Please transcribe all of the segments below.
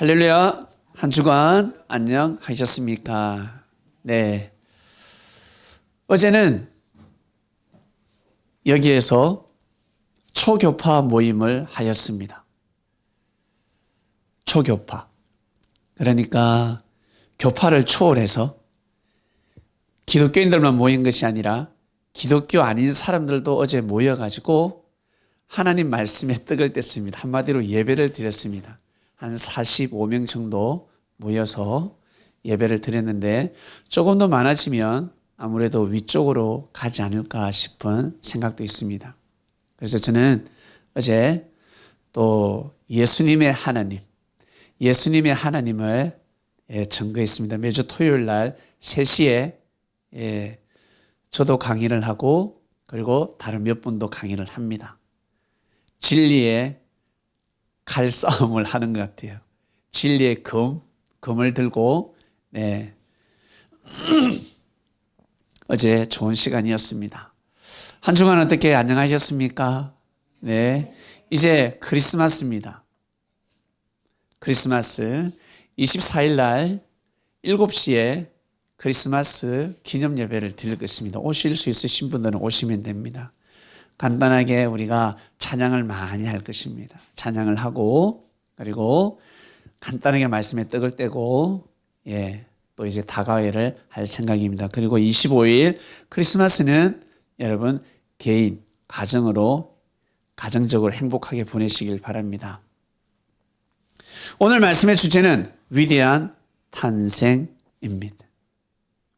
할렐루야. 한 주간 안녕하셨습니까? 네. 어제는 여기에서 초교파 모임을 하였습니다. 초교파. 그러니까 교파를 초월해서 기독교인들만 모인 것이 아니라 기독교 아닌 사람들도 어제 모여가지고 하나님 말씀에 떡을 뗐습니다. 한마디로 예배를 드렸습니다. 한 45명 정도 모여서 예배를 드렸는데 조금 더 많아지면 아무래도 위쪽으로 가지 않을까 싶은 생각도 있습니다. 그래서 저는 어제 또 예수님의 하나님을 증거했습니다. 매주 토요일 날 3시에 저도 강의를 하고 그리고 다른 몇 분도 강의를 합니다. 진리의 칼싸움을 하는 것 같아요. 진리의 검을 들고 어제 좋은 시간이었습니다. 한 주간 어떻게 안녕하셨습니까? 네, 이제 크리스마스입니다. 크리스마스 24일 날 7시에 크리스마스 기념 예배를 드릴 것입니다. 오실 수 있으신 분들은 오시면 됩니다. 간단하게 우리가 찬양을 많이 할 것입니다. 찬양을 하고 그리고 간단하게 말씀에 떡을 떼고 또 이제 다가회를 할 생각입니다. 그리고 25일 크리스마스는 여러분 개인, 가정적으로 행복하게 보내시길 바랍니다. 오늘 말씀의 주제는 위대한 탄생입니다.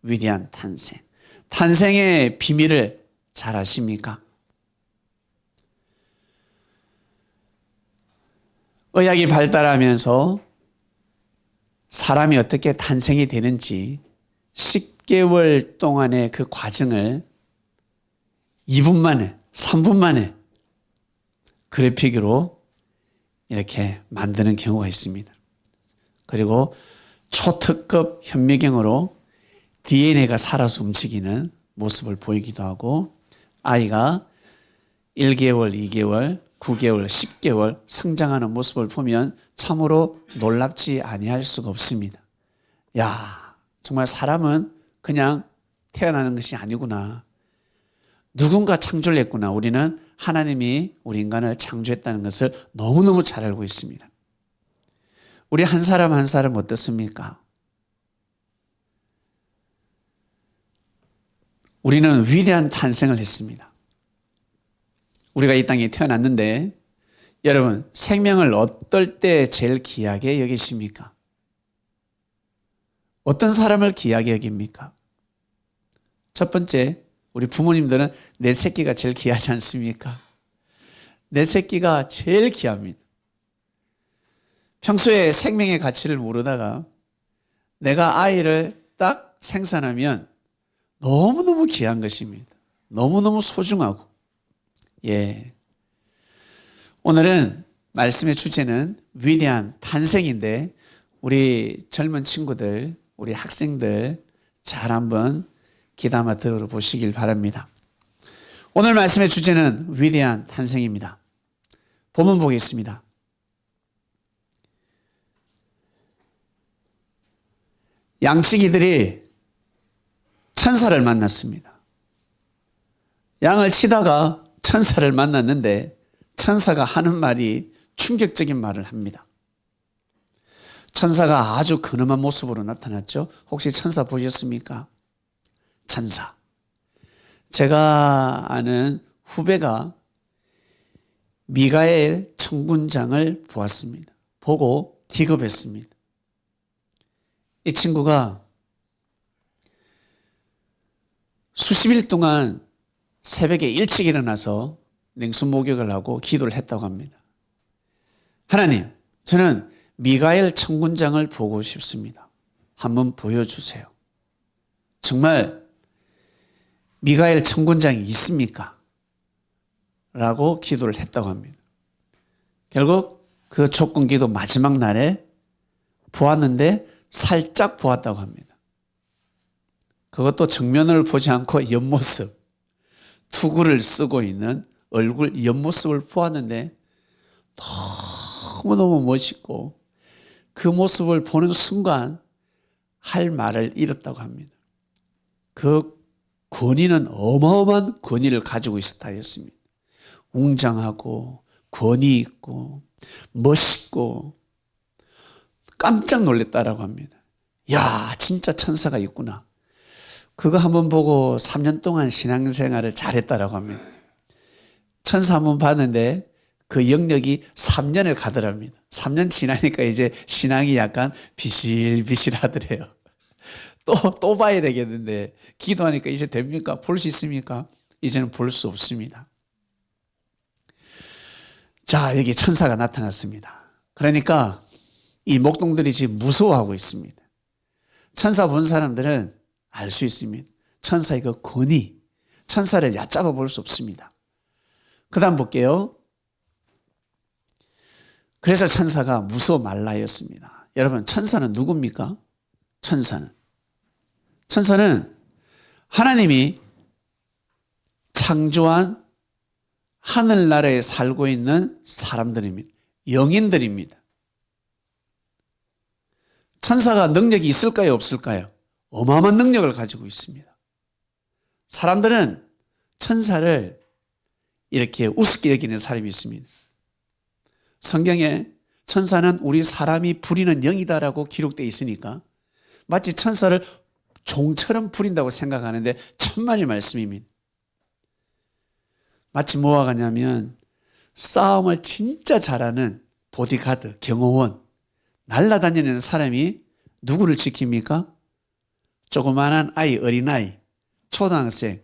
위대한 탄생. 탄생의 비밀을 잘 아십니까? 의학이 발달하면서 사람이 어떻게 탄생이 되는지 10개월 동안의 그 과정을 2분 만에, 3분 만에 그래픽으로 이렇게 만드는 경우가 있습니다. 그리고 초특급 현미경으로 DNA가 살아서 움직이는 모습을 보이기도 하고 아이가 1개월, 2개월, 9개월, 10개월 성장하는 모습을 보면 참으로 놀랍지 아니할 수가 없습니다. 야, 정말 사람은 그냥 태어나는 것이 아니구나. 누군가 창조를 했구나. 우리는 하나님이 우리 인간을 창조했다는 것을 너무너무 잘 알고 있습니다. 우리 한 사람 한 사람 어떻습니까? 우리는 위대한 탄생을 했습니다. 우리가 이 땅에 태어났는데 여러분 생명을 어떨 때 제일 귀하게 여기십니까? 어떤 사람을 귀하게 여깁니까? 첫 번째, 우리 부모님들은 내 새끼가 제일 귀하지 않습니까? 내 새끼가 제일 귀합니다. 평소에 생명의 가치를 모르다가 내가 아이를 딱 생산하면 너무너무 귀한 것입니다. 너무너무 소중하고 오늘은 말씀의 주제는 위대한 탄생인데 우리 젊은 친구들, 우리 학생들 잘 한번 귀담아 들어보시길 바랍니다. 오늘 말씀의 주제는 위대한 탄생입니다. 본문 보겠습니다. 양치기들이 천사를 만났습니다. 양을 치다가 천사를 만났는데 천사가 하는 말이 충격적인 말을 합니다. 천사가 아주 근엄한 모습으로 나타났죠. 혹시 천사 보셨습니까? 천사. 제가 아는 후배가 미가엘 천군장을 보았습니다. 보고 기겁했습니다. 이 친구가 수십 일 동안 새벽에 일찍 일어나서 냉수 목욕을 하고 기도를 했다고 합니다. 하나님, 저는 미가엘 천군장을 보고 싶습니다. 한번 보여주세요. 정말 미가엘 천군장이 있습니까? 라고 기도를 했다고 합니다. 결국 그 촉군 기도 마지막 날에 보았는데 살짝 보았다고 합니다. 그것도 정면을 보지 않고 옆모습, 투구를 쓰고 있는 얼굴 옆모습을 보았는데 너무너무 멋있고 그 모습을 보는 순간 할 말을 잃었다고 합니다. 그 권위는 어마어마한 권위를 가지고 있었다 했습니다. 웅장하고 권위 있고 멋있고 깜짝 놀랐다라고 합니다. 야, 진짜 천사가 있구나. 그거 한번 보고 3년 동안 신앙생활을 잘했다라고 합니다. 천사 한번 봤는데 그 영역이 3년을 가더랍니다. 3년 지나니까 이제 신앙이 약간 비실비실하더래요. 또 봐야 되겠는데 기도하니까 이제 됩니까? 볼 수 있습니까? 이제는 볼 수 없습니다. 자, 여기 천사가 나타났습니다. 그러니까 이 목동들이 지금 무서워하고 있습니다. 천사 본 사람들은 알 수 있습니다. 천사의 그 권위, 천사를 얕잡아 볼 수 없습니다. 그 다음 볼게요. 그래서 천사가 무서워 말라였습니다. 여러분, 천사는 누굽니까? 천사는 하나님이 창조한 하늘나라에 살고 있는 사람들입니다. 영인들입니다. 천사가 능력이 있을까요, 없을까요? 어마어마한 능력을 가지고 있습니다. 사람들은 천사를 이렇게 우습게 여기는 사람이 있습니다. 성경에 천사는 우리 사람이 부리는 영이다라고 기록되어 있으니까 마치 천사를 종처럼 부린다고 생각하는데 천만의 말씀입니다. 마치 뭐와 같냐면 싸움을 진짜 잘하는 보디가드, 경호원, 날아다니는 사람이 누구를 지킵니까? 조그마한 아이, 어린아이, 초등학생,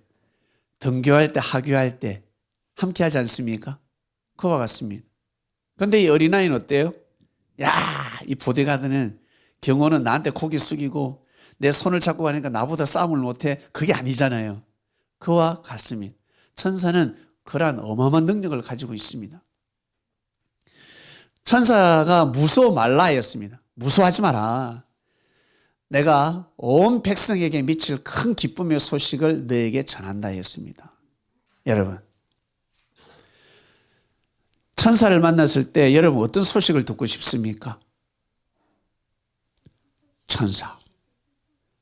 등교할 때, 하교할 때 함께 하지 않습니까? 그와 같습니다. 그런데 이 어린아이는 어때요? 야, 이 보디가드는, 경호는 나한테 고개 숙이고 내 손을 잡고 가니까 나보다 싸움을 못해. 그게 아니잖아요. 그와 같습니다. 천사는 그러한 어마어마한 능력을 가지고 있습니다. 천사가 무서워 말라였습니다. 무서워하지 마라. 내가 온 백성에게 미칠 큰 기쁨의 소식을 너에게 전한다 했습니다. 여러분, 천사를 만났을 때 여러분 어떤 소식을 듣고 싶습니까? 천사.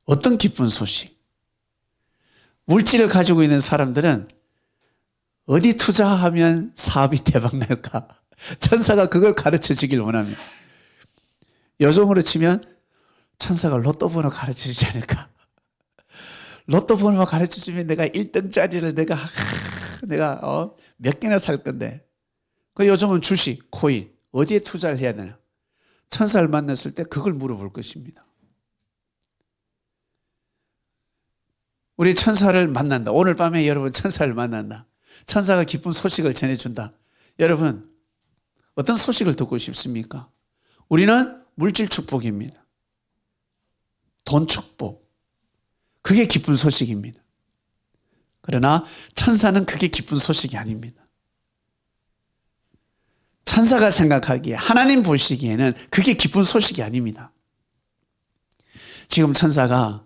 어떤 기쁜 소식? 물질을 가지고 있는 사람들은 어디 투자하면 사업이 대박 날까? 천사가 그걸 가르쳐 주길 원합니다. 요즘으로 치면 천사가 로또 번호 가르쳐 주지 않을까? 로또 번호만 가르쳐 주면 내가 1등짜리를 내가 몇 개나 살 건데. 그 요즘은 주식, 코인 어디에 투자를 해야 되나? 천사를 만났을 때 그걸 물어볼 것입니다. 우리 천사를 만난다. 오늘 밤에 여러분 천사를 만난다. 천사가 기쁜 소식을 전해준다. 여러분 어떤 소식을 듣고 싶습니까? 우리는 물질 축복입니다. 돈 축복. 그게 기쁜 소식입니다. 그러나 천사는 그게 기쁜 소식이 아닙니다. 천사가 생각하기에, 하나님 보시기에는 그게 기쁜 소식이 아닙니다. 지금 천사가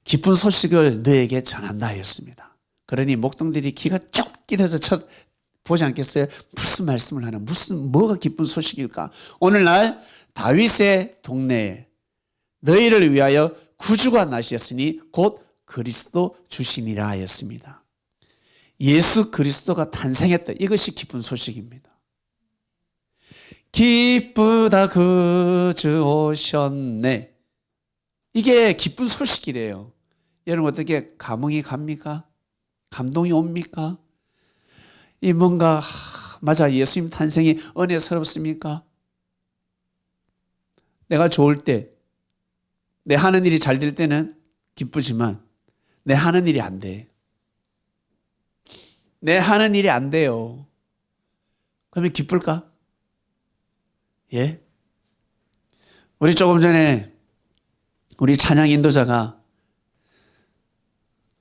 기쁜 소식을 너에게 전한다 하였습니다. 그러니 목동들이 귀가 쫓기돼서 보지 않겠어요? 무슨 말씀을 하나, 뭐가 기쁜 소식일까? 오늘날 다윗의 동네에 너희를 위하여 구주가 나셨으니 곧 그리스도 주시니라 하였습니다. 예수 그리스도가 탄생했다. 이것이 기쁜 소식입니다. 기쁘다 그주 오셨네. 이게 기쁜 소식이래요. 여러분 어떻게 감흥이 갑니까? 감동이 옵니까? 이 뭔가 맞아, 예수님 탄생이 은혜스럽습니까? 내가 좋을 때, 내 하는 일이 잘 될 때는 기쁘지만 내 하는 일이 안 돼. 내 하는 일이 안 돼요. 그러면 기쁠까? 예? 우리 조금 전에 우리 찬양 인도자가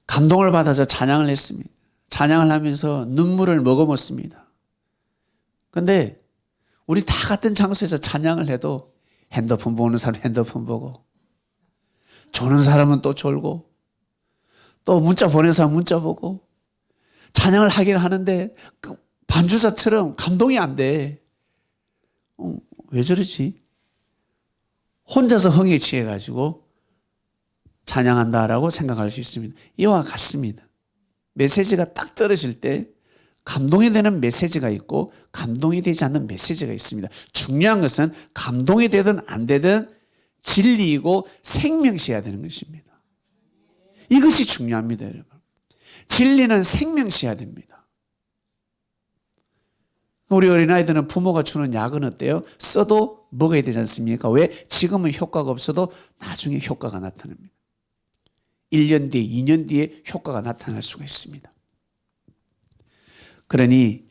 감동을 받아서 찬양을 했습니다. 찬양을 하면서 눈물을 머금었습니다. 그런데 우리 다 같은 장소에서 찬양을 해도 핸드폰 보는 사람 핸드폰 보고, 조는 사람은 또 졸고, 또 문자 보내는 사람 문자 보고, 찬양을 하긴 하는데 반주자처럼 감동이 안 돼. 왜 저러지? 혼자서 흥에 취해가지고 찬양한다라고 생각할 수 있습니다. 이와 같습니다. 메시지가 딱 떨어질 때 감동이 되는 메시지가 있고 감동이 되지 않는 메시지가 있습니다. 중요한 것은 감동이 되든 안 되든 진리이고 생명시해야 되는 것입니다. 이것이 중요합니다, 여러분. 진리는 생명시해야 됩니다. 우리 어린아이들은 부모가 주는 약은 어때요? 써도 먹어야 되지 않습니까? 왜? 지금은 효과가 없어도 나중에 효과가 나타납니다. 1년 뒤에, 2년 뒤에 효과가 나타날 수가 있습니다. 그러니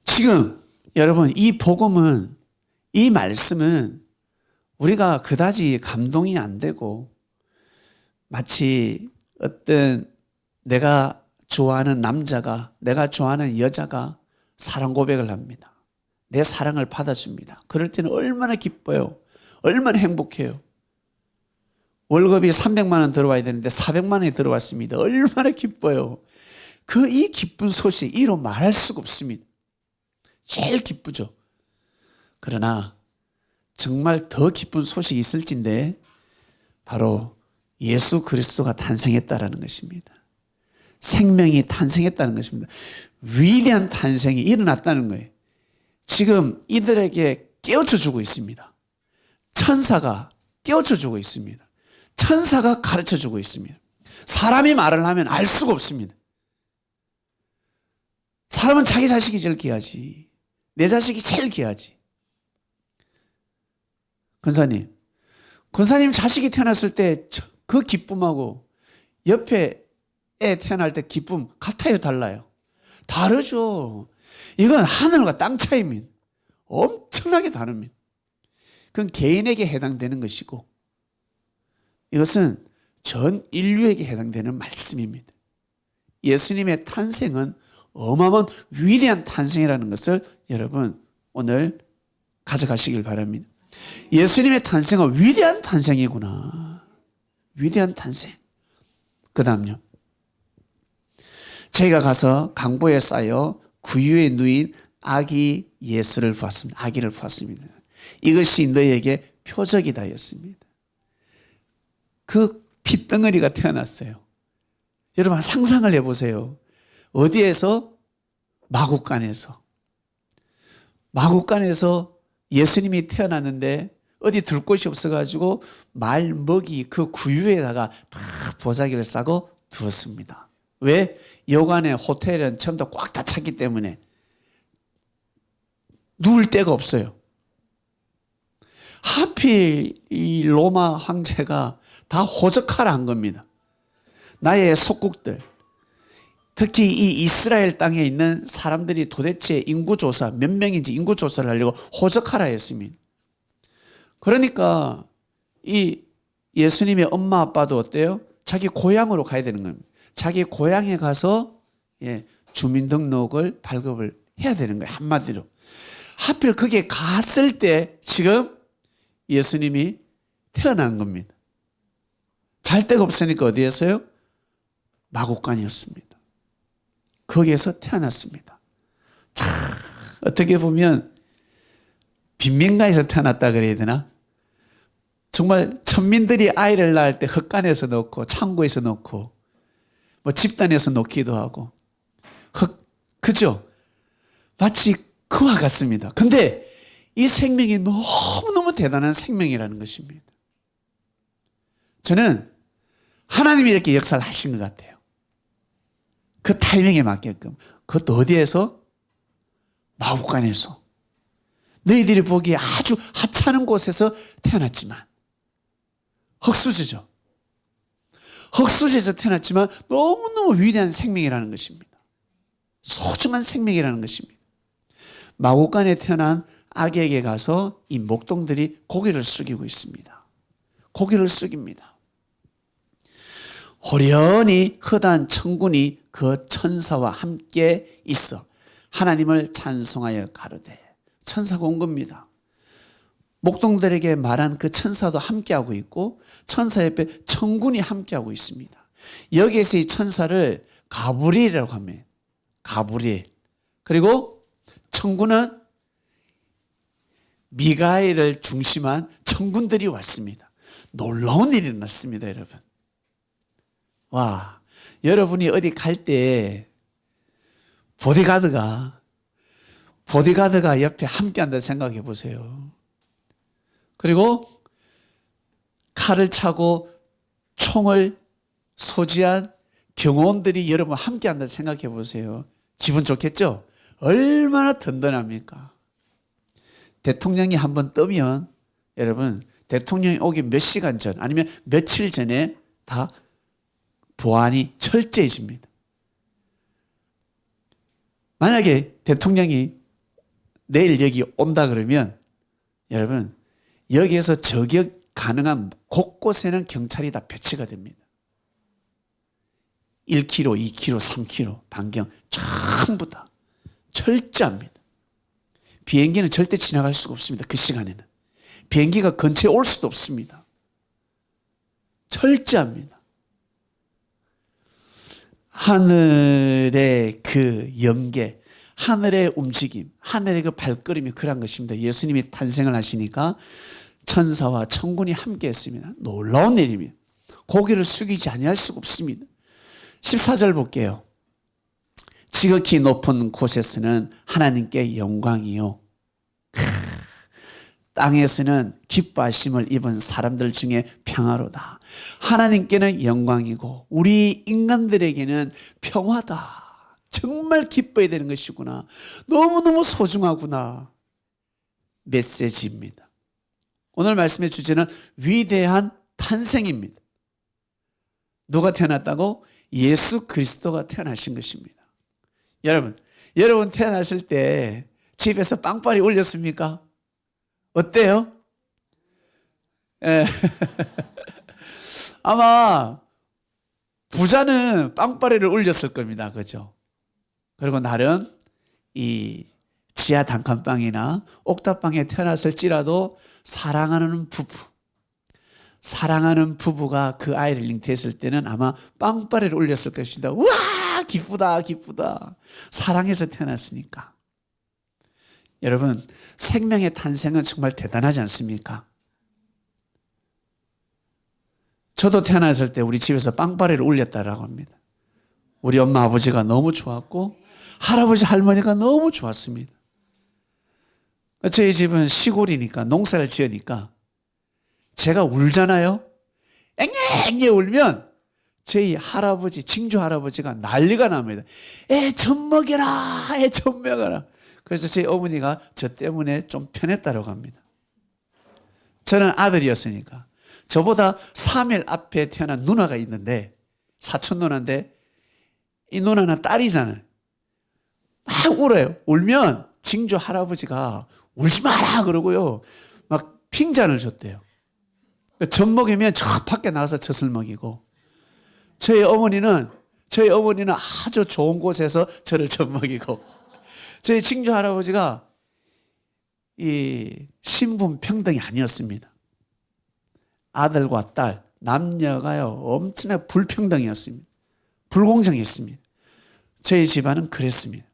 지금 여러분 이 복음은, 이 말씀은 우리가 그다지 감동이 안 되고 마치 어떤 내가 좋아하는 남자가, 내가 좋아하는 여자가 사랑 고백을 합니다. 내 사랑을 받아줍니다. 그럴 때는 얼마나 기뻐요. 얼마나 행복해요. 월급이 300만 원 들어와야 되는데 400만 원이 들어왔습니다. 얼마나 기뻐요. 이 기쁜 소식 이로 말할 수가 없습니다. 제일 기쁘죠. 그러나 정말 더 기쁜 소식이 있을진데 바로 예수 그리스도가 탄생했다라는 것입니다. 생명이 탄생했다는 것입니다. 위대한 탄생이 일어났다는 거예요. 지금 이들에게 깨우쳐 주고 있습니다. 천사가 깨우쳐 주고 있습니다. 천사가 가르쳐 주고 있습니다. 사람이 말을 하면 알 수가 없습니다. 사람은 자기 자식이 제일 귀하지. 내 자식이 제일 귀하지. 권사님 자식이 태어났을 때 그 기쁨하고 옆에 애 태어날 때 기쁨 같아요, 달라요? 다르죠. 이건 하늘과 땅 차이입니다. 엄청나게 다릅니다. 그건 개인에게 해당되는 것이고 이것은 전 인류에게 해당되는 말씀입니다. 예수님의 탄생은 어마어마한 위대한 탄생이라는 것을 여러분 오늘 가져가시길 바랍니다. 예수님의 탄생은 위대한 탄생이구나. 위대한 탄생. 그 다음요. 저희가 가서 강보에 쌓여 구유에 누인 아기 예수를 보았습니다. 아기를 보았습니다. 이것이 너희에게 표적이다였습니다. 그 핏덩어리가 태어났어요. 여러분 상상을 해보세요. 어디에서? 마구간에서. 마구간에서 예수님이 태어났는데 어디 둘 곳이 없어가지고 말 먹이 그 구유에다가 다 보자기를 싸고 두었습니다. 왜? 여관의 호텔은 전부 다 꽉 다 찼기 때문에 누울 데가 없어요. 하필 이 로마 황제가 다 호적하라 한 겁니다. 나의 속국들, 특히 이 이스라엘 땅에 있는 사람들이 도대체 인구조사, 몇 명인지 인구조사를 하려고 호적하라 했습니다. 그러니까 이 예수님의 엄마 아빠도 어때요? 자기 고향으로 가야 되는 겁니다. 자기 고향에 가서 주민등록을 발급을 해야 되는 거예요. 한마디로. 하필 거기에 갔을 때 지금 예수님이 태어난 겁니다. 잘 데가 없으니까 어디에서요? 마구간이었습니다. 거기에서 태어났습니다. 참 어떻게 보면 빈민가에서 태어났다 그래야 되나? 정말 천민들이 아이를 낳을 때 헛간에서 놓고 창고에서 놓고 뭐 집단에서 놓기도 하고 그죠? 마치 그와 같습니다. 근데 이 생명이 너무너무 대단한 생명이라는 것입니다. 저는 하나님이 이렇게 역사를 하신 것 같아요. 그 타이밍에 맞게끔. 그것도 어디에서? 마구간에서. 너희들이 보기에 아주 하찮은 곳에서 태어났지만 흙수저죠. 흙수저에서 태어났지만 너무너무 위대한 생명이라는 것입니다. 소중한 생명이라는 것입니다. 마구간에 태어난 아기에게 가서 이 목동들이 고개를 숙이고 있습니다. 고개를 숙입니다. 호련히 허다한 천군이 그 천사와 함께 있어 하나님을 찬송하여 가로되. 천사가 온 겁니다. 목동들에게 말한 그 천사도 함께하고 있고 천사 옆에 천군이 함께하고 있습니다. 여기에서 이 천사를 가브리엘이라고 합니다. 가브리엘. 그리고 천군은 미가엘을 중심한 천군들이 왔습니다. 놀라운 일이 일어났습니다, 여러분. 와, 여러분이 어디 갈 때 보디가드가 옆에 함께 한다 생각해 보세요. 그리고 칼을 차고 총을 소지한 경호원들이 여러분 함께 한다 생각해 보세요. 기분 좋겠죠? 얼마나 든든합니까? 대통령이 한번 뜨면 여러분 대통령이 오기 몇 시간 전 아니면 며칠 전에 다 보안이 철저해집니다. 만약에 대통령이 내일 여기 온다 그러면 여러분 여기에서 저격 가능한 곳곳에는 경찰이 다 배치가 됩니다. 1km, 2km, 3km 반경 전부 다 철저합니다. 비행기는 절대 지나갈 수가 없습니다. 그 시간에는. 비행기가 근처에 올 수도 없습니다. 철저합니다. 하늘의 그 영계, 하늘의 움직임, 하늘의 그 발걸음이 그런 것입니다. 예수님이 탄생을 하시니까 천사와 천군이 함께 했습니다. 놀라운 일입니다. 고개를 숙이지 아니할 수가 없습니다. 14절 볼게요. 지극히 높은 곳에서는 하나님께 영광이요. 땅에서는 기뻐하심을 입은 사람들 중에 평화로다. 하나님께는 영광이고 우리 인간들에게는 평화다. 정말 기뻐야 되는 것이구나. 너무너무 소중하구나. 메시지입니다. 오늘 말씀의 주제는 위대한 탄생입니다. 누가 태어났다고? 예수 그리스도가 태어나신 것입니다. 여러분 태어났을 때 집에서 빵빠리 울렸습니까? 어때요? 예. 아마 부자는 빵빠리를 울렸을 겁니다. 그죠? 그리고 나름 이 지하 단칸방이나 옥탑방에 태어났을지라도 사랑하는 부부가 그 아이를 잉태했을 때는 아마 빵빠리를 울렸을 것입니다. 우와 기쁘다. 사랑해서 태어났으니까. 여러분 생명의 탄생은 정말 대단하지 않습니까? 저도 태어났을 때 우리 집에서 빵빠리를 울렸다라고 합니다. 우리 엄마 아버지가 너무 좋았고 할아버지 할머니가 너무 좋았습니다. 저희 집은 시골이니까 농사를 지으니까 제가 울잖아요. 앵앵 울면 저희 할아버지, 증조 할아버지가 난리가 납니다. 젖 먹여라, 젖 먹여라. 그래서 저희 어머니가 저 때문에 좀 편했다고 합니다. 저는 아들이었으니까. 저보다 3일 앞에 태어난 누나가 있는데, 사촌 누나인데, 이 누나는 딸이잖아요. 막 울어요. 울면 증조 할아버지가 울지 마라 그러고요. 막 핑잔을 줬대요. 젖 먹이면 저 밖에 나가서 젖을 먹이고, 저희 어머니는 아주 좋은 곳에서 저를 젖 먹이고, 저희 증조 할아버지가 이 신분 평등이 아니었습니다. 아들과 딸, 남녀가요 엄청나게 불평등이었습니다. 불공정했습니다. 저희 집안은 그랬습니다.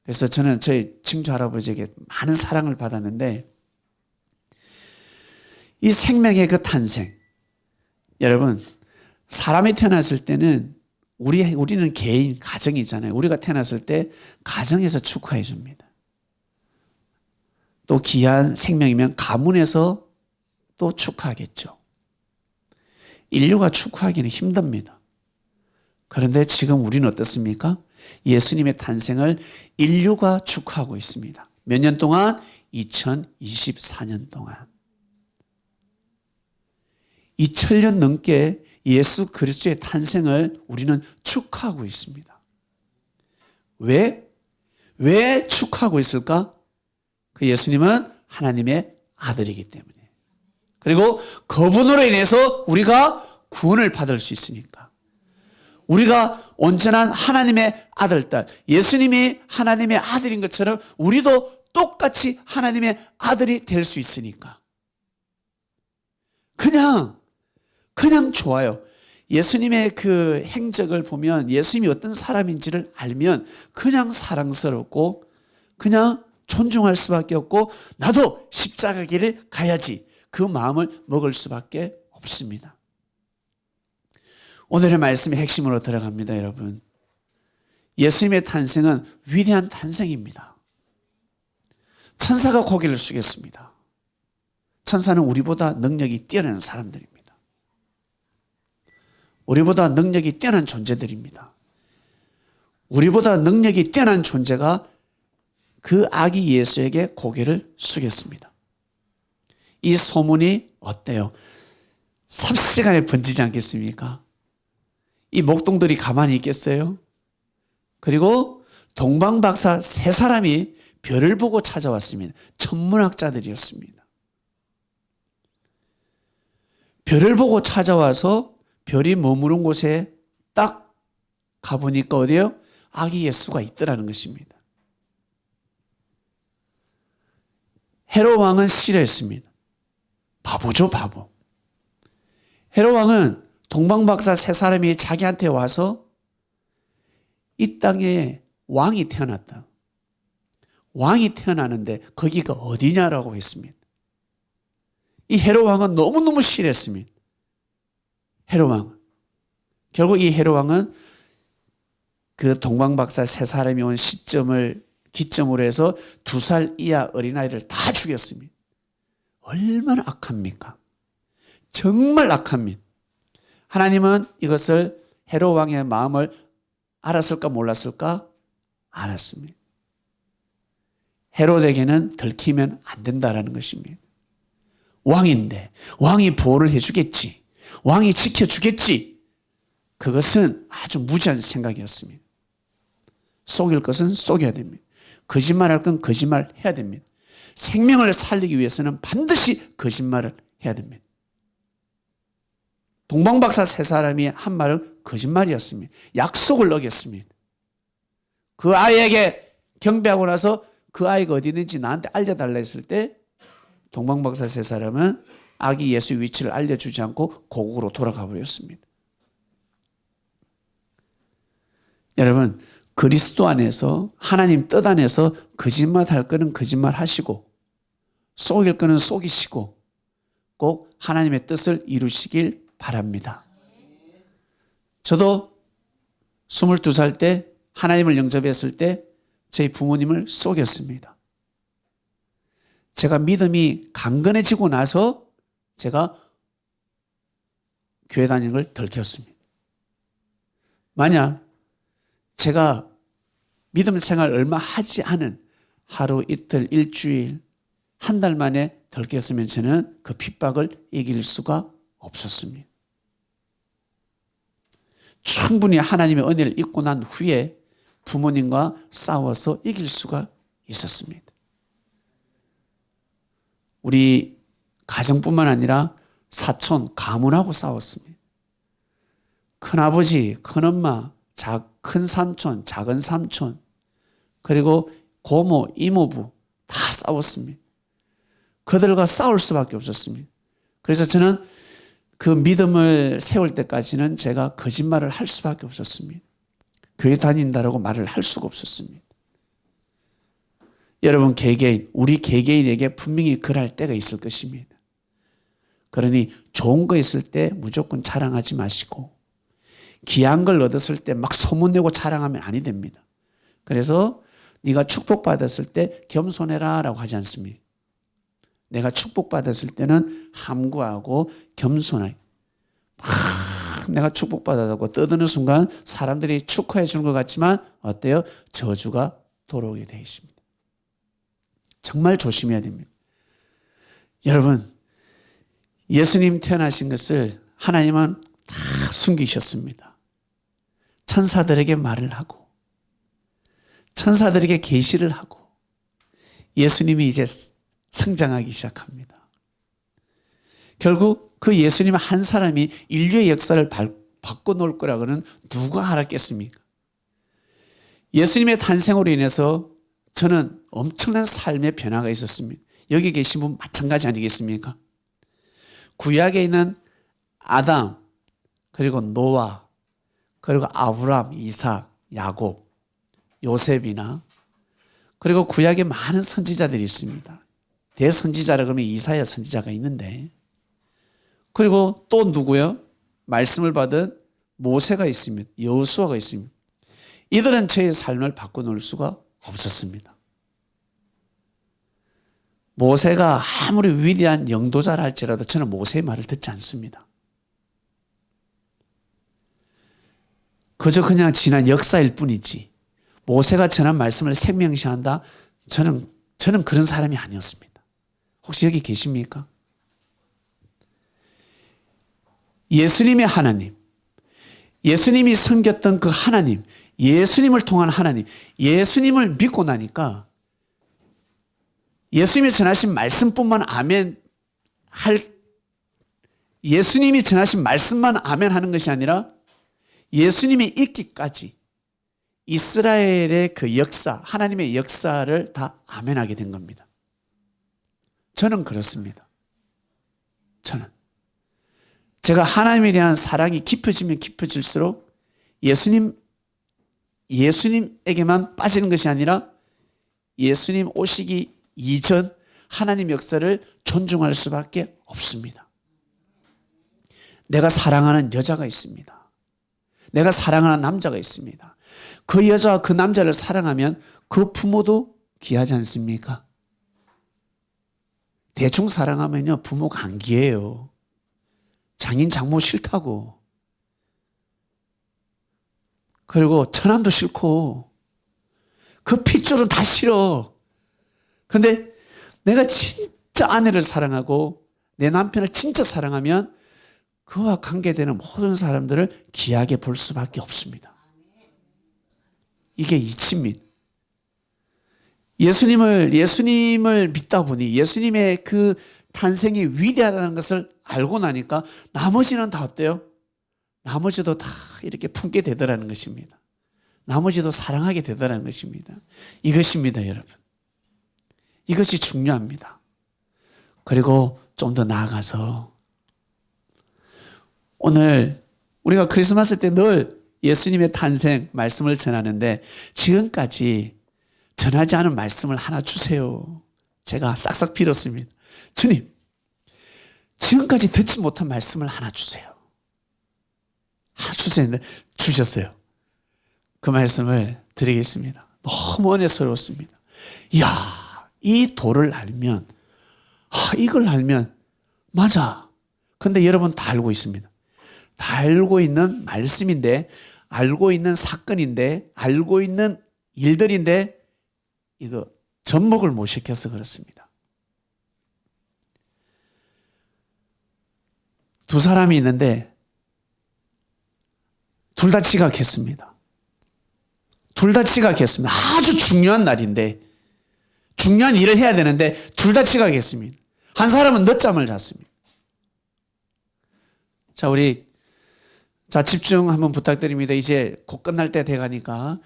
그래서 저는 저희 증조 할아버지에게 많은 사랑을 받았는데, 이 생명의 그 탄생, 여러분 사람이 태어났을 때는 우리는 개인 가정이잖아요. 우리가 태어났을 때 가정에서 축하해 줍니다. 또 귀한 생명이면 가문에서 또 축하하겠죠. 인류가 축하하기는 힘듭니다. 그런데 지금 우리는 어떻습니까? 예수님의 탄생을 인류가 축하하고 있습니다. 몇 년 동안? 2024년 동안. 2000년 넘게 예수 그리스도의 탄생을 우리는 축하하고 있습니다. 왜 축하하고 있을까? 그 예수님은 하나님의 아들이기 때문에. 그리고 그분으로 인해서 우리가 구원을 받을 수 있으니까. 우리가 온전한 하나님의 아들, 딸, 예수님이 하나님의 아들인 것처럼 우리도 똑같이 하나님의 아들이 될 수 있으니까. 그냥 좋아요. 예수님의 그 행적을 보면 예수님이 어떤 사람인지를 알면 그냥 사랑스럽고 그냥 존중할 수밖에 없고 나도 십자가 길을 가야지 그 마음을 먹을 수밖에 없습니다. 오늘의 말씀의 핵심으로 들어갑니다, 여러분. 예수님의 탄생은 위대한 탄생입니다. 천사가 고개를 숙였습니다. 천사는 우리보다 능력이 뛰어난 사람들입니다. 우리보다 능력이 뛰어난 존재들입니다. 우리보다 능력이 뛰어난 존재가 그 아기 예수에게 고개를 숙였습니다. 이 소문이 어때요? 삽시간에 번지지 않겠습니까? 이 목동들이 가만히 있겠어요? 그리고 동방박사 세 사람이 별을 보고 찾아왔습니다. 천문학자들이었습니다. 별을 보고 찾아와서 별이 머무른 곳에 딱 가보니까 어디요? 아기 예수가 있더라는 것입니다. 헤롯 왕은 싫어했습니다. 바보죠, 바보. 헤롯 왕은 동방박사 세 사람이 자기한테 와서 이 땅에 왕이 태어났다. 왕이 태어나는데 거기가 어디냐라고 했습니다. 이 헤롯 왕은 너무너무 싫어했습니다. 헤롯 왕. 결국 이 헤롯 왕은 그 동방박사 세 사람이 온 시점을 기점으로 해서 2살 이하 어린아이를 다 죽였습니다. 얼마나 악합니까? 정말 악합니다. 하나님은 이것을 헤롯 왕의 마음을 알았을까 몰랐을까? 알았습니다. 헤롯에게는 들키면 안 된다라는 것입니다. 왕인데 왕이 보호를 해주겠지. 왕이 지켜주겠지. 그것은 아주 무지한 생각이었습니다. 속일 것은 속여야 됩니다. 거짓말할 건 거짓말해야 됩니다. 생명을 살리기 위해서는 반드시 거짓말을 해야 됩니다. 동방박사 세 사람이 한 말은 거짓말이었습니다. 약속을 어겼습니다. 그 아이에게 경배하고 나서 그 아이가 어디 있는지 나한테 알려달라 했을 때 동방박사 세 사람은 아기 예수 위치를 알려주지 않고 고국으로 돌아가 버렸습니다. 여러분, 그리스도 안에서 하나님 뜻 안에서 거짓말할 거는 거짓말하시고 속일 거는 속이시고 꼭 하나님의 뜻을 이루시길 바랍니다. 저도 22살 때 하나님을 영접했을 때 저희 부모님을 속였습니다. 제가 믿음이 강건해지고 나서 제가 교회 다니는 걸 들켰습니다. 만약 제가 믿음 생활 얼마 하지 않은 하루, 이틀, 일주일, 한 달 만에 들켰으면 저는 그 핍박을 이길 수가 없었습니다. 충분히 하나님의 은혜를 잊고 난 후에 부모님과 싸워서 이길 수가 있었습니다. 우리 가정뿐만 아니라 사촌, 가문하고 싸웠습니다. 큰아버지, 큰엄마, 큰 삼촌, 작은 삼촌, 그리고 고모, 이모부 다 싸웠습니다. 그들과 싸울 수밖에 없었습니다. 그래서 저는 그 믿음을 세울 때까지는 제가 거짓말을 할 수밖에 없었습니다. 교회 다닌다라고 말을 할 수가 없었습니다. 여러분 개개인, 우리 개개인에게 분명히 그럴 때가 있을 것입니다. 그러니 좋은 거 있을 때 무조건 자랑하지 마시고 귀한 걸 얻었을 때 막 소문내고 자랑하면 아니 됩니다. 그래서 네가 축복받았을 때 겸손해라 라고 하지 않습니다. 내가 축복받았을 때는 함구하고 겸손하게 막 내가 축복받았다고 떠드는 순간 사람들이 축하해 주는 것 같지만 어때요? 저주가 돌아오게 되어 있습니다. 정말 조심해야 됩니다. 여러분, 예수님 태어나신 것을 하나님은 다 숨기셨습니다. 천사들에게 말을 하고 천사들에게 계시를 하고 예수님이 이제 성장하기 시작합니다. 결국 그 예수님 한 사람이 인류의 역사를 바꿔놓을 거라고는 누가 알았겠습니까? 예수님의 탄생으로 인해서 저는 엄청난 삶의 변화가 있었습니다. 여기 계신 분 마찬가지 아니겠습니까? 구약에 있는 아담, 그리고 노아, 그리고 아브람, 이삭, 야곱, 요셉이나 그리고 구약에 많은 선지자들이 있습니다. 대선지자라 그러면 이사야 선지자가 있는데, 그리고 또 누구요? 말씀을 받은 모세가 있습니다. 여호수아가 있습니다. 이들은 제 삶을 바꿔놓을 수가 없었습니다. 모세가 아무리 위대한 영도자라 할지라도 저는 모세의 말을 듣지 않습니다. 그저 그냥 지난 역사일 뿐이지 모세가 전한 말씀을 생명시한다? 저는 그런 사람이 아니었습니다. 혹시 여기 계십니까? 예수님의 하나님, 예수님이 섬겼던 그 하나님, 예수님을 통한 하나님, 예수님을 믿고 나니까 예수님이 전하신 말씀뿐만 예수님이 전하신 말씀만 아멘 하는 것이 아니라 예수님이 있기까지 이스라엘의 그 역사, 하나님의 역사를 다 아멘하게 된 겁니다. 저는 그렇습니다. 제가 하나님에 대한 사랑이 깊어지면 깊어질수록 예수님에게만 빠지는 것이 아니라 예수님 오시기 이전 하나님 역사를 존중할 수밖에 없습니다. 내가 사랑하는 여자가 있습니다. 내가 사랑하는 남자가 있습니다. 그 여자와 그 남자를 사랑하면 그 부모도 귀하지 않습니까? 대충 사랑하면요 부모가 안 귀해요. 장인 장모 싫다고. 그리고 처남도 싫고 그 핏줄은 다 싫어. 근데 내가 진짜 아내를 사랑하고 내 남편을 진짜 사랑하면 그와 관계되는 모든 사람들을 귀하게 볼 수밖에 없습니다. 이게 이치입니다. 예수님을 믿다 보니 예수님의 그 탄생이 위대하다는 것을 알고 나니까 나머지는 다 어때요? 나머지도 다 이렇게 품게 되더라는 것입니다. 나머지도 사랑하게 되더라는 것입니다. 이것입니다, 여러분. 이것이 중요합니다. 그리고 좀 더 나아가서 오늘 우리가 크리스마스 때 늘 예수님의 탄생 말씀을 전하는데 지금까지 전하지 않은 말씀을 하나 주세요. 제가 싹싹 빌었습니다. 주님, 지금까지 듣지 못한 말씀을 하나 주세요. 하나 주세요. 주셨어요. 그 말씀을 드리겠습니다. 너무 은혜스러웠습니다. 이야, 이 도를 알면, 이걸 알면, 맞아. 근데 여러분 다 알고 있습니다. 다 알고 있는 말씀인데, 알고 있는 사건인데, 알고 있는 일들인데, 이거 접목을 못 시켜서 그렇습니다. 두 사람이 있는데, 둘 다 지각했습니다. 둘 다 지각했습니다. 아주 중요한 날인데, 중요한 일을 해야 되는데, 둘 다 지각했습니다. 한 사람은 늦잠을 잤습니다. 자, 집중 한번 부탁드립니다. 이제 곧 끝날 때 돼가니까,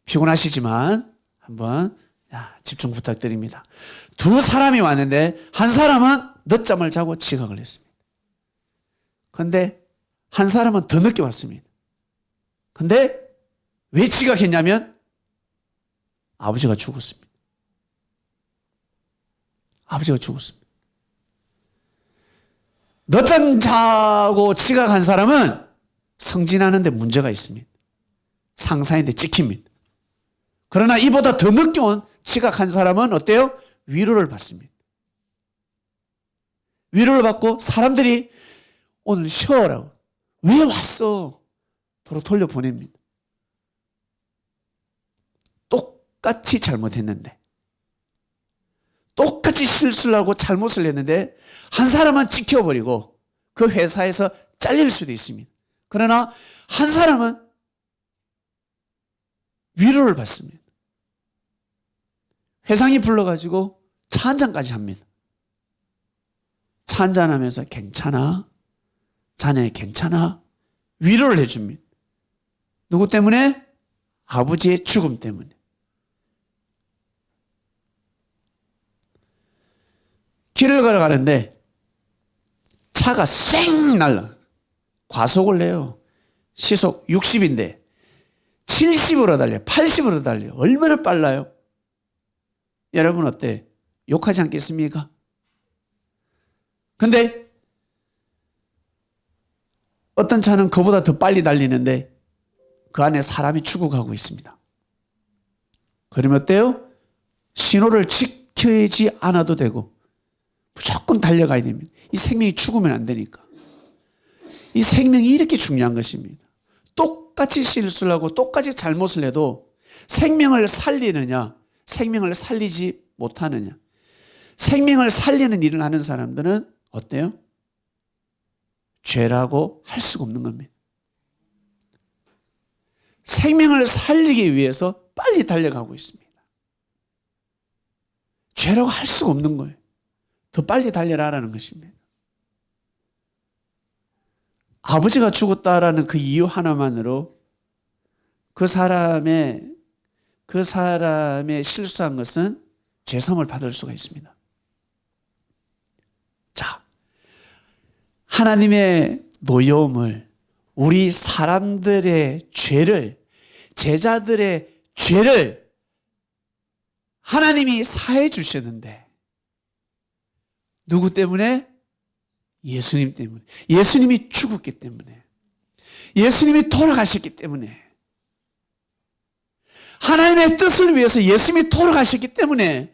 피곤하시지만, 한번, 집중 부탁드립니다. 두 사람이 왔는데, 한 사람은 늦잠을 자고 지각을 했습니다. 그런데, 한 사람은 더 늦게 왔습니다. 근데, 왜 지각했냐면, 아버지가 죽었습니다. 아버지가 죽었습니다. 늦잠 자고 지각한 사람은 성진하는데 문제가 있습니다. 상사인데 찍힙니다. 그러나 이보다 더 늦게 온 지각한 사람은 어때요? 위로를 받습니다. 위로를 받고 사람들이 오늘 쉬어라고. 왜 왔어? 도로 돌려보냅니다. 똑같이 잘못했는데, 똑같이 실수를 하고 잘못을 했는데 한 사람은 찍혀버리고 그 회사에서 잘릴 수도 있습니다. 그러나 한 사람은 위로를 받습니다. 회장이 불러가지고 차 한잔까지 합니다. 차 한잔하면서 괜찮아? 자네 괜찮아? 위로를 해줍니다. 누구 때문에? 아버지의 죽음 때문에. 길을 걸어가는데 차가 쌩 날라. 과속을 내요. 시속 60인데 70으로 달려요. 80으로 달려요. 얼마나 빨라요? 여러분 어때? 욕하지 않겠습니까? 근데 어떤 차는 그보다 더 빨리 달리는데 그 안에 사람이 죽어가고 있습니다. 그러면 어때요? 신호를 지키지 않아도 되고 무조건 달려가야 됩니다. 이 생명이 죽으면 안 되니까. 이 생명이 이렇게 중요한 것입니다. 똑같이 실수를 하고 똑같이 잘못을 해도 생명을 살리느냐, 생명을 살리지 못하느냐. 생명을 살리는 일을 하는 사람들은 어때요? 죄라고 할 수가 없는 겁니다. 생명을 살리기 위해서 빨리 달려가고 있습니다. 죄라고 할 수가 없는 거예요. 더 빨리 달려라라는 것입니다. 아버지가 죽었다라는 그 이유 하나만으로 그 사람의 실수한 것은 죄사함을 받을 수가 있습니다. 자, 하나님의 노여움을, 우리 사람들의 죄를, 제자들의 죄를 하나님이 사해 주셨는데 누구 때문에? 예수님 때문에. 예수님이 죽었기 때문에. 예수님이 돌아가셨기 때문에. 하나님의 뜻을 위해서 예수님이 돌아가셨기 때문에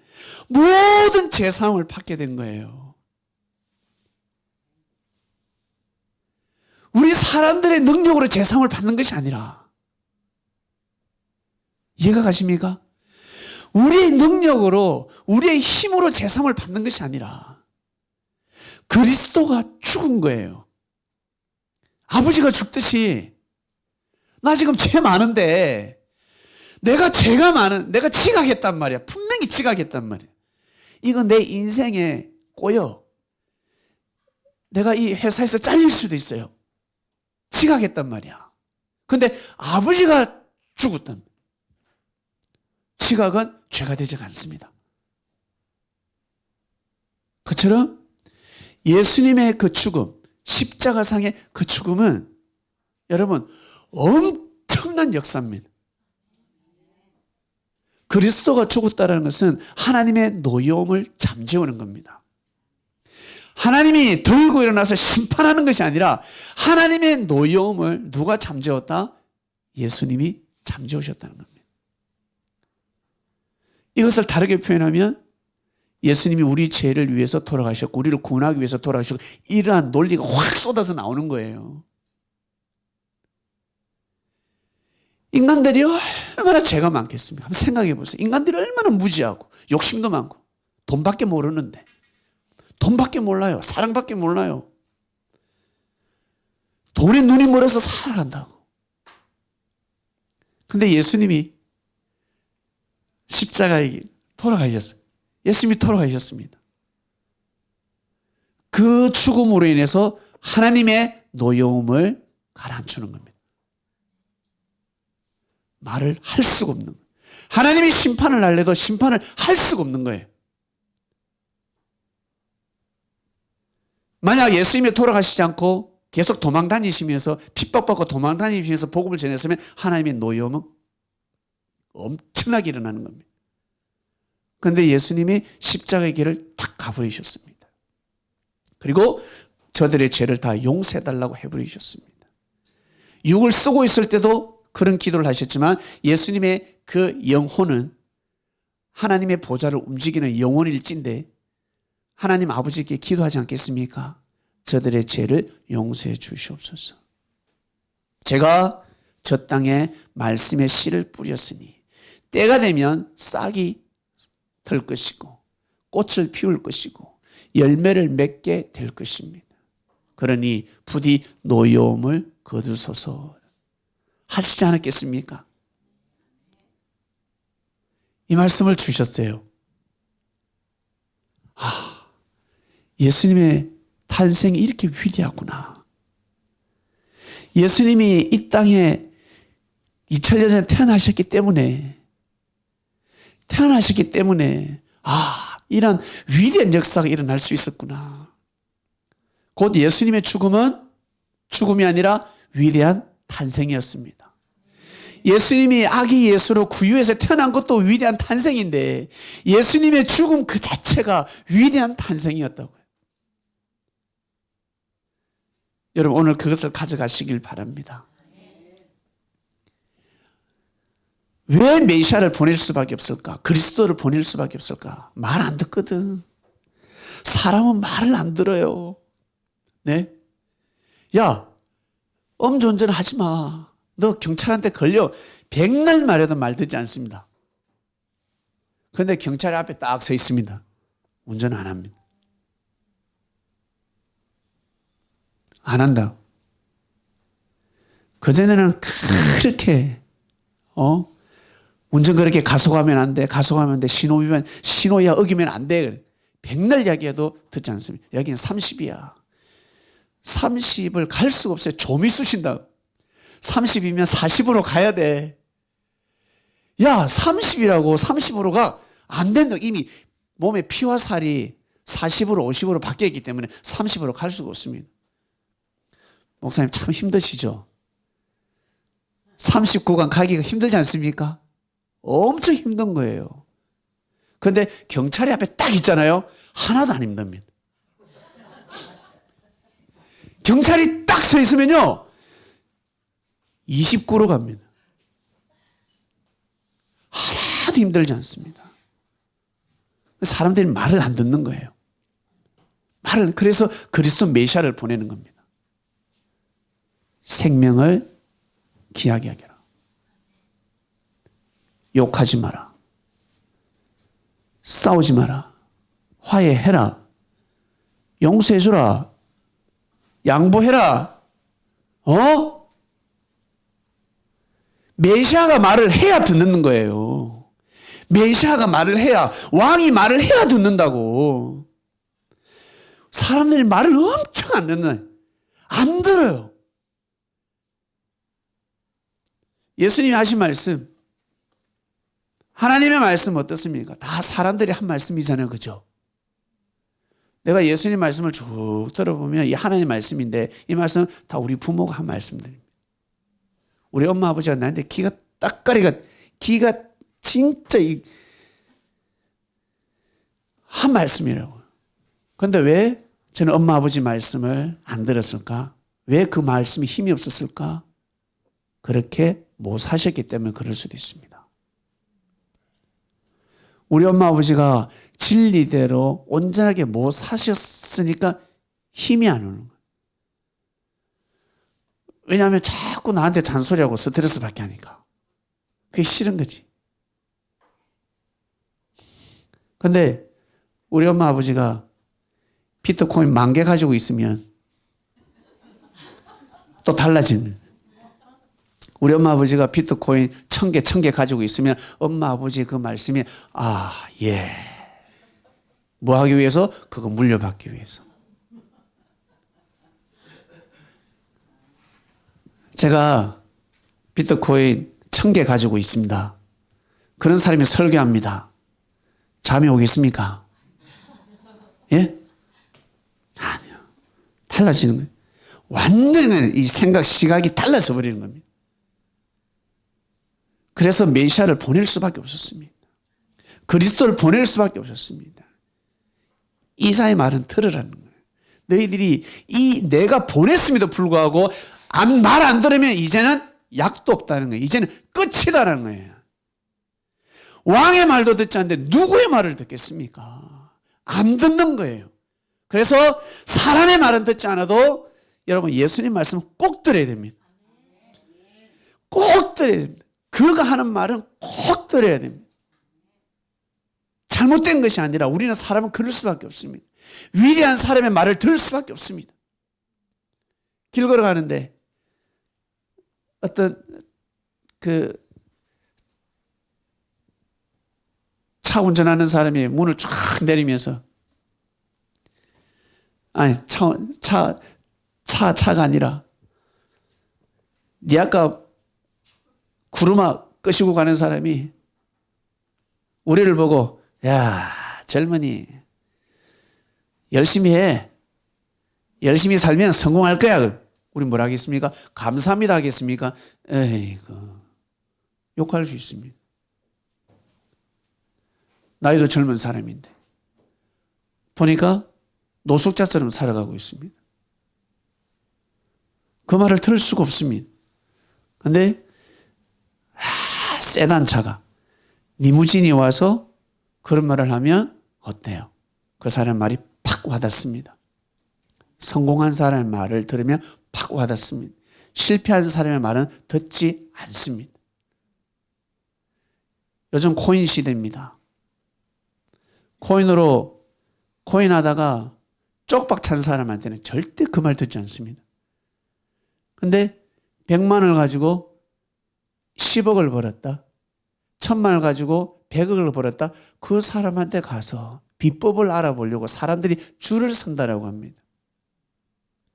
모든 죄사함을 받게 된 거예요. 우리 사람들의 능력으로 죄사함을 받는 것이 아니라, 이해가 가십니까? 우리의 능력으로, 우리의 힘으로 죄사함을 받는 것이 아니라 그리스도가 죽은 거예요. 아버지가 죽듯이 나 지금 죄 많은데 내가 지각했단 말이야. 분명히 지각했단 말이야. 이거 내 인생에 꼬여. 내가 이 회사에서 잘릴 수도 있어요. 지각했단 말이야. 근데 아버지가 죽었단 말이야. 지각은 죄가 되지 않습니다. 그처럼 예수님의 그 죽음, 십자가상의 그 죽음은 여러분 엄청난 역사입니다. 그리스도가 죽었다는 것은 하나님의 노여움을 잠재우는 겁니다. 하나님이 들고 일어나서 심판하는 것이 아니라 하나님의 노여움을 누가 잠재웠다? 예수님이 잠재우셨다는 겁니다. 이것을 다르게 표현하면 예수님이 우리 죄를 위해서 돌아가셨고 우리를 구원하기 위해서 돌아가셨고 이러한 논리가 확 쏟아져 나오는 거예요. 인간들이 얼마나 죄가 많겠습니까? 한번 생각해 보세요. 인간들이 얼마나 무지하고 욕심도 많고 돈밖에 모르는데, 돈밖에 몰라요. 사랑밖에 몰라요. 돈에 눈이 멀어서 살아간다고. 근데 예수님이 십자가에 돌아가셨어요. 예수님이 돌아가셨습니다. 그 죽음으로 인해서 하나님의 노여움을 가라앉히는 겁니다. 말을 할 수가 없는 거예요. 하나님이 심판을 하려도 심판을 할 수가 없는 거예요. 만약 예수님이 돌아가시지 않고 계속 도망 다니시면서 핍박받고 도망 다니시면서 복음을 전했으면 하나님의 노여움은 엄청나게 일어나는 겁니다. 그런데 예수님이 십자가의 길을 탁 가버리셨습니다. 그리고 저들의 죄를 다 용서해달라고 해버리셨습니다. 육을 쓰고 있을 때도 그런 기도를 하셨지만 예수님의 그 영혼은 하나님의 보좌를 움직이는 영혼일진데 하나님 아버지께 기도하지 않겠습니까? 저들의 죄를 용서해 주시옵소서. 제가 저 땅에 말씀의 씨를 뿌렸으니 때가 되면 싹이 들 것이고 꽃을 피울 것이고 열매를 맺게 될 것입니다. 그러니 부디 노여움을 거두소서 하시지 않았겠습니까? 이 말씀을 주셨어요. 예수님의 탄생이 이렇게 위대하구나. 예수님이 이 땅에 2000년 전에 태어나셨기 때문에 이런 위대한 역사가 일어날 수 있었구나. 곧 예수님의 죽음은 죽음이 아니라 위대한 탄생이었습니다. 예수님이 아기 예수로 구유에서 태어난 것도 위대한 탄생인데 예수님의 죽음 그 자체가 위대한 탄생이었다고요. 여러분 오늘 그것을 가져가시길 바랍니다. 왜 메시아를 보낼 수밖에 없을까? 그리스도를 보낼 수밖에 없을까? 말 안 듣거든. 사람은 말을 안 들어요. 네? 야, 음주운전 하지 마. 너 경찰한테 걸려. 백날 말해도 말 듣지 않습니다. 그런데 경찰이 앞에 딱 서 있습니다. 운전 안 합니다. 안 한다. 그전에는 그렇게 운전 그렇게 가속하면 안 돼. 가속하면 안 돼. 신호야 어기면 안 돼. 백날 이야기해도 듣지 않습니다. 여기는 30이야. 30을 갈 수가 없어요. 좀이 쑤신다. 30이면 40으로 가야 돼. 야, 30이라고 30으로 가. 안 된다. 이미 몸에 피와 살이 40으로 50으로 바뀌었기 때문에 30으로 갈 수가 없습니다. 목사님 참 힘드시죠? 30구간 가기가 힘들지 않습니까? 엄청 힘든 거예요. 그런데 경찰이 앞에 딱 있잖아요. 하나도 안 힘듭니다. 경찰이 딱 서 있으면요. 29로 갑니다. 하나도 힘들지 않습니다. 사람들이 말을 안 듣는 거예요. 그래서 그리스도 메시아를 보내는 겁니다. 생명을 귀하게 하게라. 욕하지 마라. 싸우지 마라. 화해해라. 용서해주라. 양보해라. 메시아가 말을 해야 듣는 거예요. 메시아가 말을 해야, 왕이 말을 해야 듣는다고. 사람들이 말을 엄청 안 듣는, 안 들어요. 예수님이 하신 말씀, 하나님의 말씀 어떻습니까? 다 사람들이 한 말씀이잖아요. 그죠? 내가 예수님 말씀을 쭉 들어보면 이 하나님의 말씀인데 이 말씀은 다 우리 부모가 한 말씀들입니다. 우리 엄마 아버지가 나한테 기가 진짜 한 말씀이라고. 그런데 왜 저는 엄마 아버지 말씀을 안 들었을까? 왜 그 말씀이 힘이 없었을까? 그렇게 못 사셨기 때문에 그럴 수도 있습니다. 우리 엄마 아버지가 진리대로 온전하게 못 사셨으니까 힘이 안 오는 거예요. 왜냐하면 자꾸 나한테 잔소리하고 스트레스 받게 하니까. 그게 싫은 거지. 근데 우리 엄마 아버지가 비트코인 10,000개 가지고 있으면 또 달라지는 거예요. 우리 엄마 아버지가 비트코인 1,000개 가지고 있으면 엄마 아버지 그 말씀이 예. 뭐 하기 위해서? 그거 물려받기 위해서. 제가 비트코인 1,000개 가지고 있습니다. 그런 사람이 설교합니다. 잠이 오겠습니까? 예? 아니요. 달라지는 거예요. 완전히 이 생각, 시각이 달라져 버리는 겁니다. 그래서 메시아를 보낼 수밖에 없었습니다. 그리스도를 보낼 수밖에 없었습니다. 이사의 말은 들으라는 거예요. 너희들이 내가 보냈음에도 불구하고 말 안 들으면 이제는 약도 없다는 거예요. 이제는 끝이다라는 거예요. 왕의 말도 듣지 않는데 누구의 말을 듣겠습니까? 안 듣는 거예요. 그래서 사람의 말은 듣지 않아도 여러분 예수님 말씀 꼭 들어야 됩니다. 꼭 들어야 됩니다. 그가 하는 말은 꼭 들어야 됩니다. 잘못된 것이 아니라 우리는 사람은 그럴 수밖에 없습니다. 위대한 사람의 말을 들을 수밖에 없습니다. 길 걸어가는데 어떤 차 운전하는 사람이 문을 쫙 내리면서 차가 아니라 네 아까 구루마 끄시고 가는 사람이 우리를 보고 야 젊은이 열심히 해. 열심히 살면 성공할 거야. 우리 뭐라 하겠습니까? 감사합니다 하겠습니까? 에이구 욕할 수 있습니다. 나이도 젊은 사람인데 보니까 노숙자처럼 살아가고 있습니다. 그 말을 들을 수가 없습니다. 근데 세단 차가 리무진이 와서 그런 말을 하면 어때요? 그 사람 말이 팍 와닿습니다. 성공한 사람의 말을 들으면 팍 와닿습니다. 실패한 사람의 말은 듣지 않습니다. 요즘 코인 시대입니다. 코인 하다가 쪽박 찬 사람한테는 절대 그 말 듣지 않습니다. 근데 100만 원을 가지고 10억을 벌었다. 1000만을 가지고 100억을 벌었다. 그 사람한테 가서 비법을 알아보려고 사람들이 줄을 선다라고 합니다.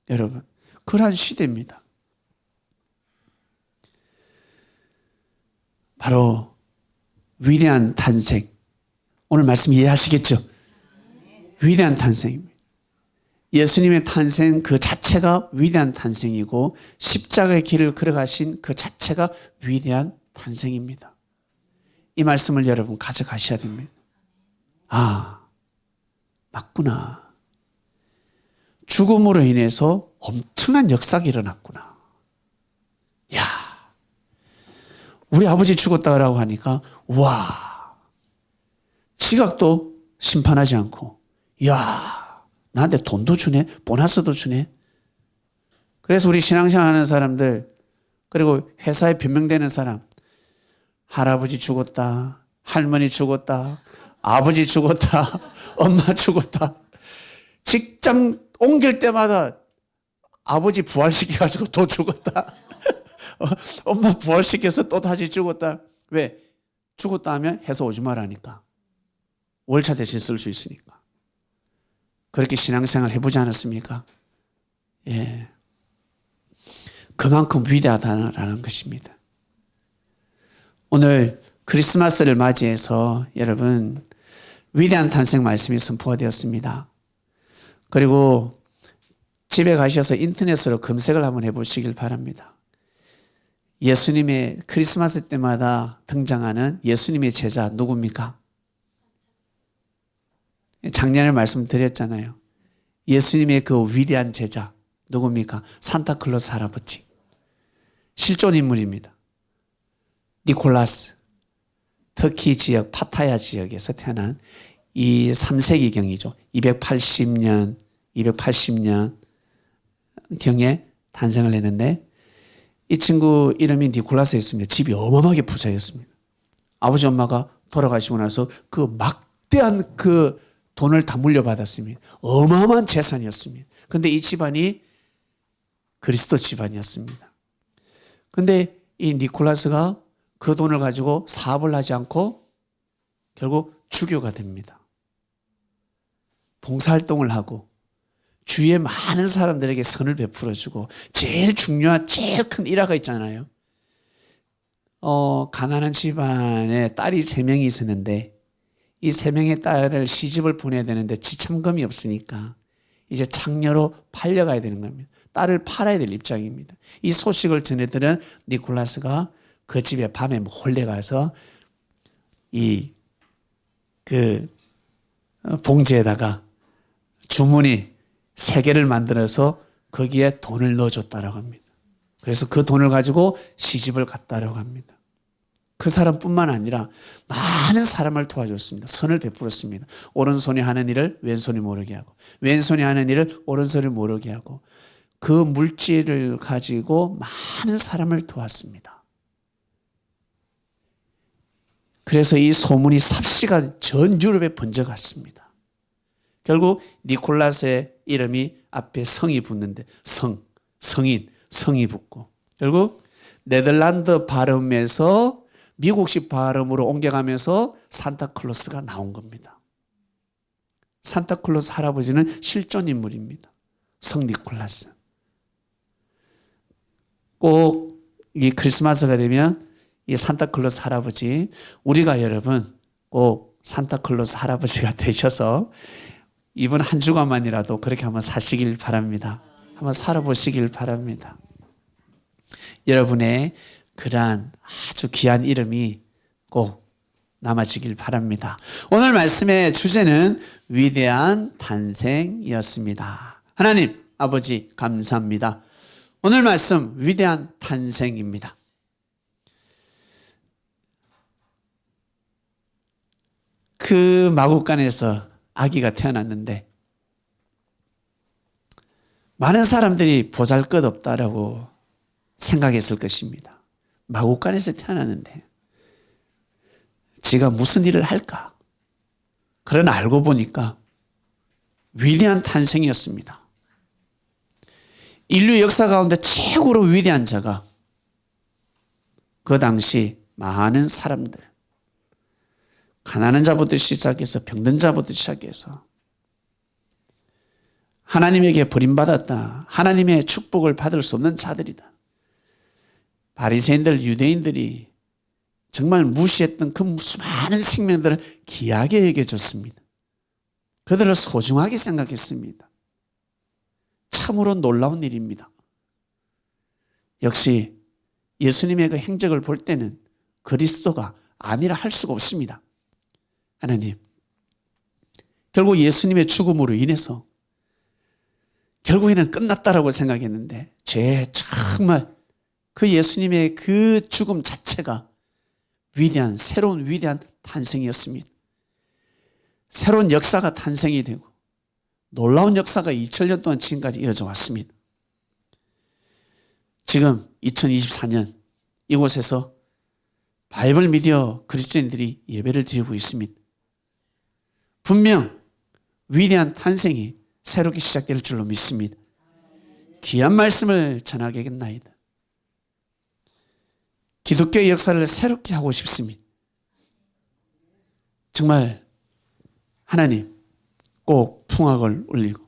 여러분, 그러한 시대입니다. 바로 위대한 탄생. 오늘 말씀 이해하시겠죠? 위대한 탄생입니다. 예수님의 탄생 그 자체가 위대한 탄생이고 십자가의 길을 걸어가신 그 자체가 위대한 탄생입니다. 이 말씀을 여러분 가져가셔야 됩니다. 아, 맞구나. 죽음으로 인해서 엄청난 역사가 일어났구나. 야, 우리 아버지 죽었다고 하니까 와, 지각도 심판하지 않고 야, 나한테 돈도 주네, 보너스도 주네. 그래서 우리 신앙생활 하는 사람들, 그리고 회사에 변명되는 사람, 할아버지 죽었다, 할머니 죽었다, 아버지 죽었다, 엄마 죽었다. 직장 옮길 때마다 아버지 부활시켜가지고 또 죽었다. 엄마 부활시켜서 또 다시 죽었다. 왜? 죽었다 하면 해서 오지 말라니까. 월차 대신 쓸 수 있으니까. 그렇게 신앙생활 해보지 않았습니까? 예. 그만큼 위대하다는 것입니다. 오늘 크리스마스를 맞이해서 여러분 위대한 탄생 말씀이 선포가 되었습니다. 그리고 집에 가셔서 인터넷으로 검색을 한번 해보시길 바랍니다. 예수님의 크리스마스 때마다 등장하는 예수님의 제자 누굽니까? 작년에 말씀드렸잖아요. 예수님의 그 위대한 제자 누굽니까? 산타클로스 할아버지. 실존 인물입니다. 니콜라스. 터키 지역 파타야 지역에서 태어난 이 3세기경이죠. 280년 경에 탄생을 했는데 이 친구 이름이 니콜라스였습니다. 집이 어마어마하게 부자였습니다. 아버지 엄마가 돌아가시고 나서 그 막대한 그 돈을 다 물려받았습니다. 어마어마한 재산이었습니다. 그런데 이 집안이 그리스도 집안이었습니다. 그런데 이 니콜라스가 그 돈을 가지고 사업을 하지 않고 결국 주교가 됩니다. 봉사활동을 하고 주위에 많은 사람들에게 선을 베풀어주고 제일 중요한 제일 큰 일화가 있잖아요. 가난한 집안에 딸이 3명이 있었는데 이 3명의 딸을 시집을 보내야 되는데 지참금이 없으니까 이제 창녀로 팔려가야 되는 겁니다. 딸을 팔아야 될 입장입니다. 이 소식을 전해들은 니콜라스가 그 집에 밤에 몰래 가서 봉지에다가 주머니 3개를 만들어서 거기에 돈을 넣어줬다라고 합니다. 그래서 그 돈을 가지고 시집을 갔다라고 합니다. 그 사람뿐만 아니라 많은 사람을 도와줬습니다. 선을 베풀었습니다. 오른손이 하는 일을 왼손이 모르게 하고 왼손이 하는 일을 오른손이 모르게 하고 그 물질을 가지고 많은 사람을 도왔습니다. 그래서 이 소문이 삽시간 전 유럽에 번져갔습니다. 결국 니콜라스의 이름이 앞에 성이 붙는데 성이 붙고 결국 네덜란드 발음에서 미국식 발음으로 옮겨가면서 산타클로스가 나온 겁니다. 산타클로스 할아버지는 실존 인물입니다. 성 니콜라스. 꼭 이 크리스마스가 되면 이 산타클로스 할아버지, 우리가 여러분 꼭 산타클로스 할아버지가 되셔서 이번 한 주간만이라도 그렇게 한번 사시길 바랍니다. 한번 살아보시길 바랍니다. 여러분의 그러한 아주 귀한 이름이 꼭 남아지길 바랍니다. 오늘 말씀의 주제는 위대한 탄생이었습니다. 하나님 아버지 감사합니다. 오늘 말씀 위대한 탄생입니다. 그 마구간에서 아기가 태어났는데 많은 사람들이 보잘것없다라고 생각했을 것입니다. 마구간에서 태어났는데 지가 무슨 일을 할까? 그러나 알고 보니까 위대한 탄생이었습니다. 인류 역사 가운데 최고로 위대한 자가 그 당시 많은 사람들, 가난한 자부터 시작해서 병든 자부터 시작해서 하나님에게 버림받았다, 하나님의 축복을 받을 수 없는 자들이다. 바리새인들, 유대인들이 정말 무시했던 그 수많은 생명들을 귀하게 여겨줬습니다. 그들을 소중하게 생각했습니다. 참으로 놀라운 일입니다. 역시 예수님의 그 행적을 볼 때는 그리스도가 아니라 할 수가 없습니다. 하나님, 결국 예수님의 죽음으로 인해서 결국에는 끝났다라고 생각했는데 정말 그 예수님의 그 죽음 자체가 위대한, 새로운 위대한 탄생이었습니다. 새로운 역사가 탄생이 되고 놀라운 역사가 2000년 동안 지금까지 이어져 왔습니다. 지금 2024년 이곳에서 바이블 미디어 그리스도인들이 예배를 드리고 있습니다. 분명 위대한 탄생이 새롭게 시작될 줄로 믿습니다. 귀한 말씀을 전하겠나이다. 기독교의 역사를 새롭게 하고 싶습니다. 정말 하나님 꼭 풍악을 울리고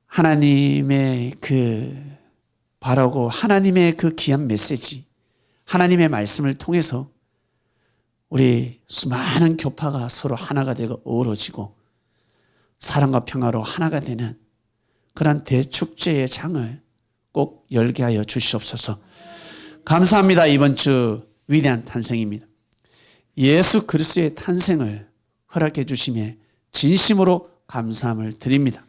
하나님의 그 바라고 하나님의 그 귀한 메시지, 하나님의 말씀을 통해서 우리 수많은 교파가 서로 하나가 되고 어우러지고 사랑과 평화로 하나가 되는 그런 대축제의 장을 꼭 열게 하여 주시옵소서. 감사합니다. 이번 주 위대한 탄생입니다. 예수 그리스도의 탄생을 허락해 주심에 진심으로 감사함을 드립니다.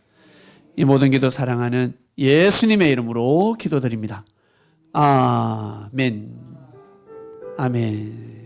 이 모든 기도 사랑하는 예수님의 이름으로 기도드립니다. 아멘. 아멘.